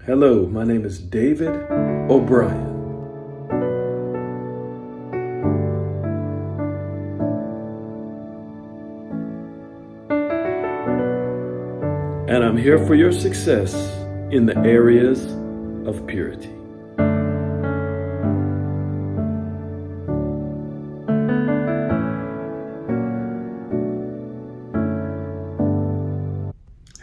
Hello, my name is David O'Brien. And I'm here for your success in the areas of purity.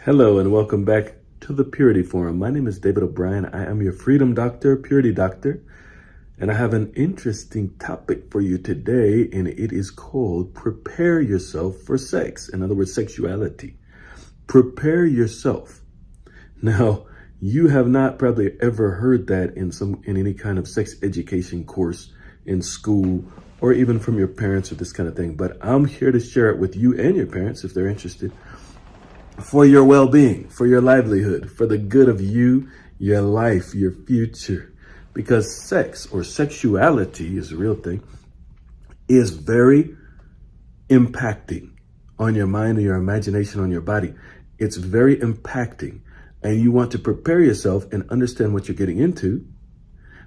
Hello and welcome back to the Purity Forum. My name is David O'Brien. I am your freedom doctor, purity doctor, and I have an interesting topic for you today, and it is called Prepare Yourself for Sex. In other words, sexuality. Prepare yourself. Now, you have not probably ever heard that in any kind of sex education course in school or even from your parents or this kind of thing, but I'm here to share it with you and your parents if they're interested. For your well-being, for your livelihood, for the good of you, your life, your future. Because sex or sexuality is a real thing, is very impacting on your mind and your imagination, on your body. It's very impacting. And you want to prepare yourself and understand what you're getting into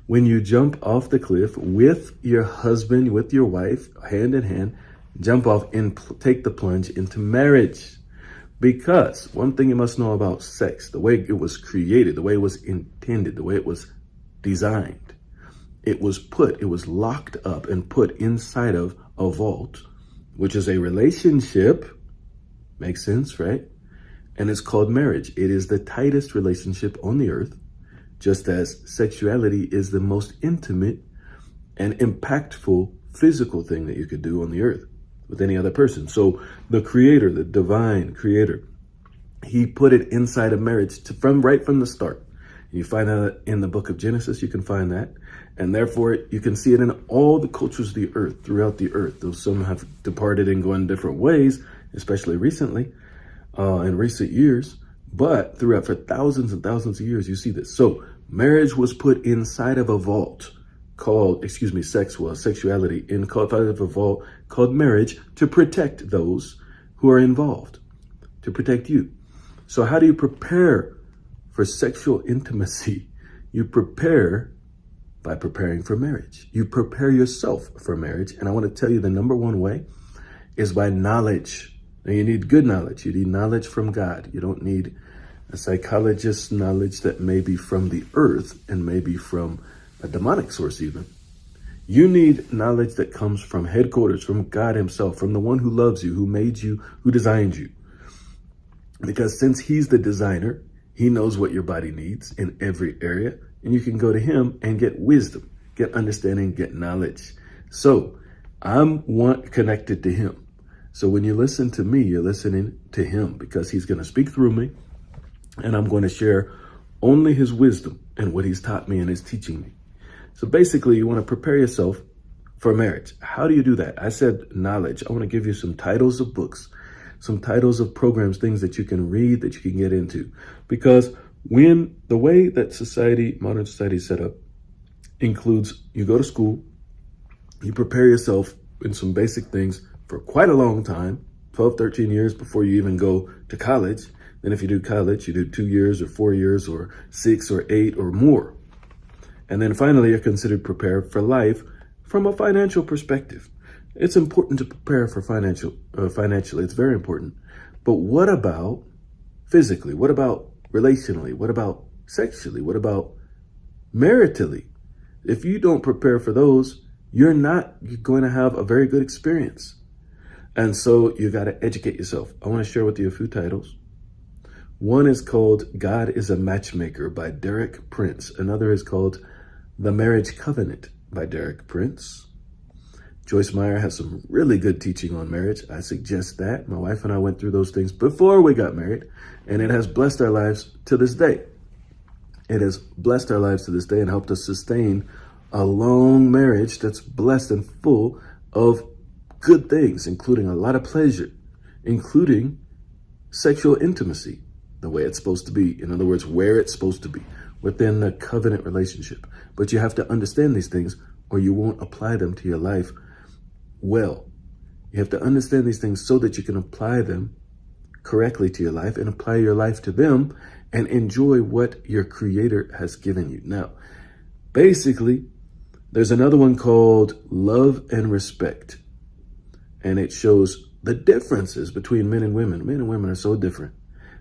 when you jump off the cliff with your husband, with your wife, hand in hand, jump off and take the plunge into marriage. Because one thing you must know about sex, the way it was created, the way it was intended, the way it was designed, it was locked up and put inside of a vault, which is a relationship. Makes sense, right? And it's called marriage. It is the tightest relationship on the earth, just as sexuality is the most intimate and impactful physical thing that you could do on the earth with any other person. So the creator, the divine creator, he put it inside of marriage right from the start. You find that in the book of Genesis, you can find that. And therefore you can see it in all the cultures of the earth, throughout the earth. Though some have departed and gone different ways, especially recently, in recent years, but throughout for thousands and thousands of years, you see this. So marriage was put inside of a vault sexuality inside of a vault called marriage to protect those who are involved, to protect you. So how do you prepare for sexual intimacy? You prepare by preparing for marriage. You prepare yourself for marriage. And I want to tell you the number one way is by knowledge. Now you need good knowledge. You need knowledge from God. You don't need a psychologist's knowledge that may be from the earth and maybe from a demonic source even. You need knowledge that comes from headquarters, from God himself, from the one who loves you, who made you, who designed you. Because since he's the designer, he knows what your body needs in every area, and you can go to him and get wisdom, get understanding, get knowledge. So I'm connected to him. So when you listen to me, you're listening to him because he's going to speak through me, and I'm going to share only his wisdom and what he's taught me and is teaching me. So basically, you want to prepare yourself for marriage. How do you do that? I said knowledge. I want to give you some titles of books, some titles of programs, things that you can read, that you can get into. Because when the way that modern society is set up, includes you go to school, you prepare yourself in some basic things for quite a long time, 12, 13 years before you even go to college. Then if you do college, you do 2 years or 4 years or 6 or 8 or more. And then finally, you're considered prepared for life from a financial perspective. It's important to prepare for financially. It's very important. But what about physically? What about relationally? What about sexually? What about maritally? If you don't prepare for those, you're not going to have a very good experience. And so you got to educate yourself. I want to share with you a few titles. One is called God is a Matchmaker by Derek Prince. Another is called The Marriage Covenant by Derek Prince. Joyce Meyer has some really good teaching on marriage. I suggest that. My wife and I went through those things before we got married, and it has blessed our lives to this day. It has blessed our lives to this day and helped us sustain a long marriage that's blessed and full of good things, including a lot of pleasure, including sexual intimacy, the way it's supposed to be. In other words, where it's supposed to be within the covenant relationship. But you have to understand these things or you won't apply them to your life well. You have to understand these things so that you can apply them correctly to your life and apply your life to them and enjoy what your Creator has given you. Now, basically, there's another one called Love and Respect, and it shows the differences between men and women. Men and women are so different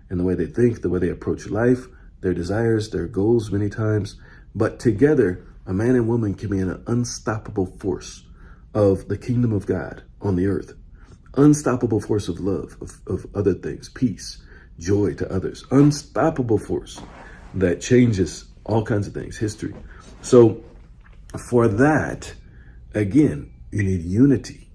in the way they think, the way they approach life, their desires, their goals many times. But together, a man and woman can be an unstoppable force of the kingdom of God on the earth. Unstoppable force of love, of other things, peace, joy to others. Unstoppable force that changes all kinds of things, history. So for that, again, you need unity.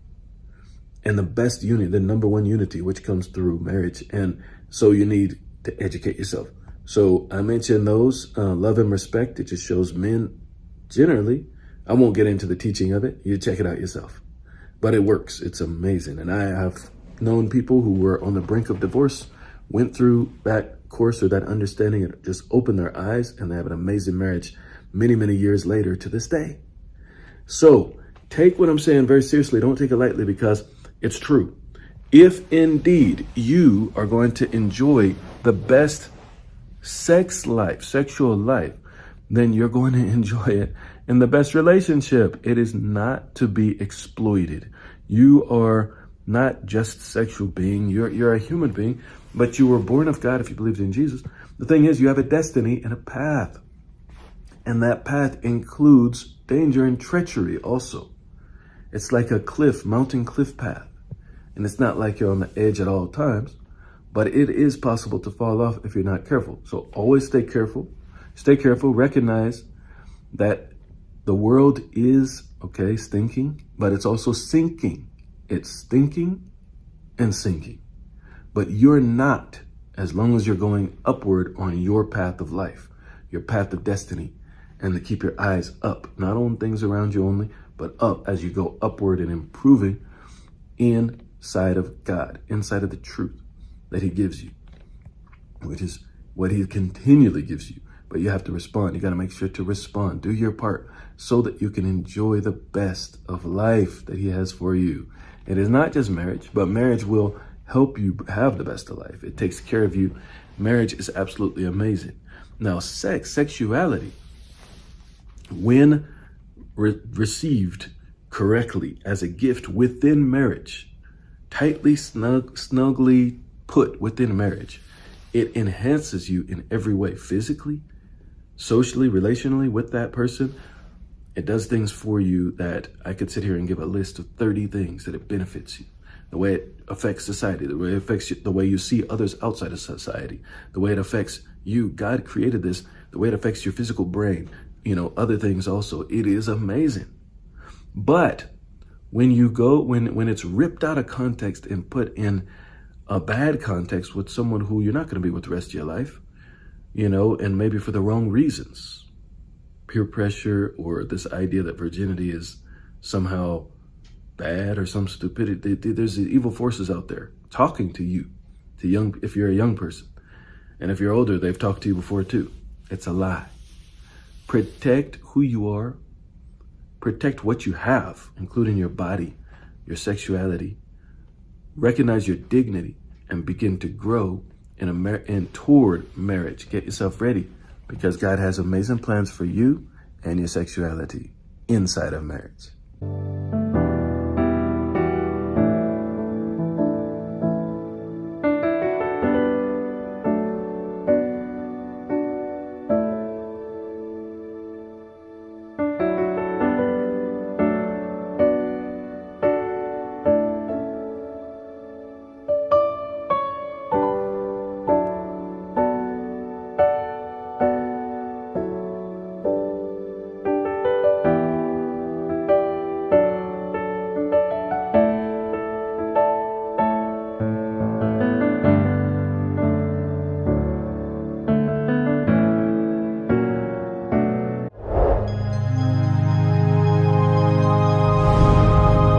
And the best unity, the number one unity, which comes through marriage. And so you need to educate yourself. So I mentioned those, love and respect. It just shows men generally. I won't get into the teaching of it. You check it out yourself. But it works. It's amazing. And I have known people who were on the brink of divorce, went through that course or that understanding, and just opened their eyes, and they have an amazing marriage many, many years later to this day. So take what I'm saying very seriously. Don't take it lightly, because it's true. If indeed you are going to enjoy the best sexual life, then you're going to enjoy it in the best relationship. It is not to be exploited. You are not just a sexual being. You're a human being, but you were born of God if you believed in Jesus. The thing is, you have a destiny and a path. And that path includes danger and treachery also. It's like a mountain cliff path. And it's not like you're on the edge at all times, but it is possible to fall off if you're not careful. So always stay careful. Stay careful. Recognize that the world is, stinking, but it's also sinking. It's stinking and sinking. But you're not, as long as you're going upward on your path of life, your path of destiny, and to keep your eyes up, not on things around you only, but up as you go upward and improving inside of God, inside of the truth that He gives you, which is what He continually gives you. But you have to respond. You got to make sure to respond. Do your part so that you can enjoy the best of life that He has for you. It is not just marriage, but marriage will help you have the best of life. It takes care of you. Marriage is absolutely amazing. Now, sexuality, when received correctly as a gift within marriage, tightly, snugly put within marriage, it enhances you in every way, physically, socially, relationally with that person. It does things for you that I could sit here and give a list of 30 things that it benefits you. The way it affects society, the way it affects you, the way you see others outside of society, the way it affects you. God created this, the way it affects your physical brain, other things also. It is amazing. But when when it's ripped out of context and put in a bad context with someone who you're not going to be with the rest of your life, and maybe for the wrong reasons, peer pressure, or this idea that virginity is somehow bad or some stupidity. There's evil forces out there talking to you, if you're a young person. And if you're older, they've talked to you before too. It's a lie. Protect who you are. Protect what you have, including your body, your sexuality. Recognize your dignity and begin to grow toward marriage. Get yourself ready, because God has amazing plans for you and your sexuality inside of marriage.